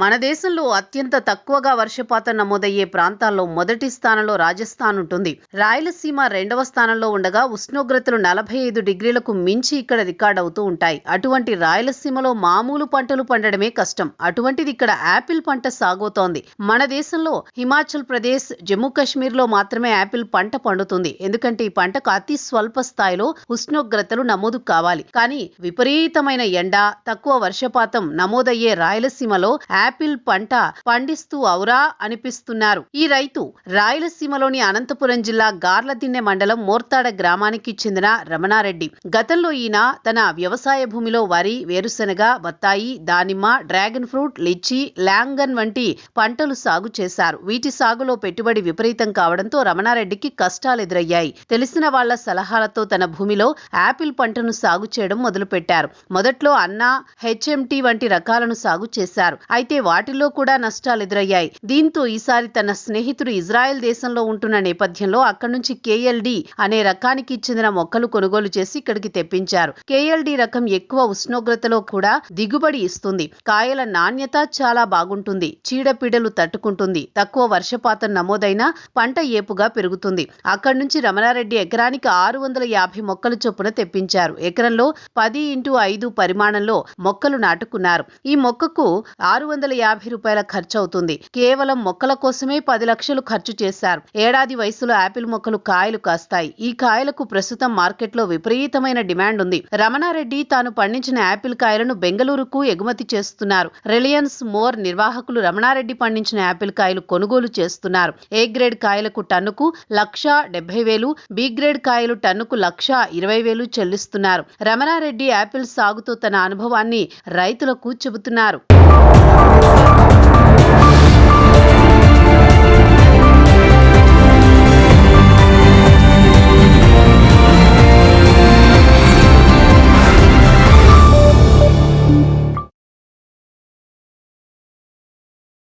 మన దేశంలో అత్యంత తక్కువగా వర్షపాతం నమోదయ్యే ప్రాంతాల్లో మొదటి స్థానంలో రాజస్థాన్ ఉంటుంది. రాయలసీమ రెండవ స్థానంలో ఉండగా ఉష్ణోగ్రతలు 45 డిగ్రీలకు మించి ఇక్కడ రికార్డవుతూ ఉంటాయి. అటువంటి రాయలసీమలో మామూలు పంటలు పండడమే కష్టం. అటువంటిది ఇక్కడ యాపిల్ పంట సాగవుతోంది. మన దేశంలో హిమాచల్ ప్రదేశ్, జమ్మూ కాశ్మీర్లో మాత్రమే యాపిల్ పంట పండుతుంది. ఎందుకంటే ఈ పంటకు అతి స్వల్ప స్థాయిలో ఉష్ణోగ్రతలు నమోదు కావాలి. కానీ విపరీతమైన ఎండ, తక్కువ వర్షపాతం నమోదయ్యే రాయలసీమలో యాపిల్ పంట పండిస్తూ ఔరా అనిపిస్తున్నారు ఈ రైతు. రాయలసీమలోని అనంతపురం జిల్లా గార్లదిన్నె మండలం మోర్తాడ గ్రామానికి చెందిన రమణారెడ్డి. గతంలో ఈయన తన వ్యవసాయ భూమిలో వరి, వేరుశెనగ, బత్తాయి, దానిమ్మ, డ్రాగన్ ఫ్రూట్, లిచ్చి, ల్యాంగన్ వంటి పంటలు సాగు చేశారు. వీటి సాగులో పెట్టుబడి విపరీతం కావడంతో రమణారెడ్డికి కష్టాలు ఎదురయ్యాయి. తెలిసిన వాళ్ల సలహాలతో తన భూమిలో యాపిల్ పంటను సాగు చేయడం మొదలుపెట్టారు. మొదట్లో అన్న, హెచ్ఎంటి వంటి రకాలను సాగు చేశారు. అయితే వాటిలో కూడా నష్టాలు ఎదురయ్యాయి. దీంతో ఈసారి తన స్నేహితుడు ఇజ్రాయెల్ దేశంలో ఉంటున్న నేపథ్యంలో అక్కడి నుంచి కేఎల్డి అనే రకానికి చెందిన మొక్కలు కొనుగోలు చేసి ఇక్కడికి తెప్పించారు. కేఎల్డి రకం ఎక్కువ ఉష్ణోగ్రతలో కూడా దిగుబడి ఇస్తుంది. కాయల నాణ్యత చాలా బాగుంటుంది. చీడపీడలు తట్టుకుంటుంది. తక్కువ వర్షపాతం నమోదైనా పంట ఏపుగా పెరుగుతుంది. అక్కడి నుంచి రమణారెడ్డి ఎకరానికి 650 మొక్కలు చొప్పున తెప్పించారు. ఎకరంలో 10x5 పరిమాణంలో మొక్కలు నాటుకున్నారు. ఈ మొక్కకు 650 రూపాయల ఖర్చు అవుతుంది. కేవలం మొక్కల కోసమే 10 లక్షలు ఖర్చు చేశారు. ఏడాది వయసులో యాపిల్ మొక్కలు కాయలు కాస్తాయి. ఈ కాయలకు ప్రస్తుతం మార్కెట్లో విపరీతమైన డిమాండ్ ఉంది. రమణారెడ్డి తాను పండించిన యాపిల్ కాయలను బెంగళూరుకు ఎగుమతి చేస్తున్నారు. రిలయన్స్ మోర్ నిర్వాహకులు రమణారెడ్డి పండించిన యాపిల్ కాయలు కొనుగోలు చేస్తున్నారు. ఏ గ్రేడ్ కాయలకు టన్నుకు 1,70,000, బి గ్రేడ్ కాయలు టన్నుకు 1,20,000 చెల్లిస్తున్నారు. రమణారెడ్డి యాపిల్ సాగుతో తన అనుభవాన్ని రైతులకు చెబుతున్నారు.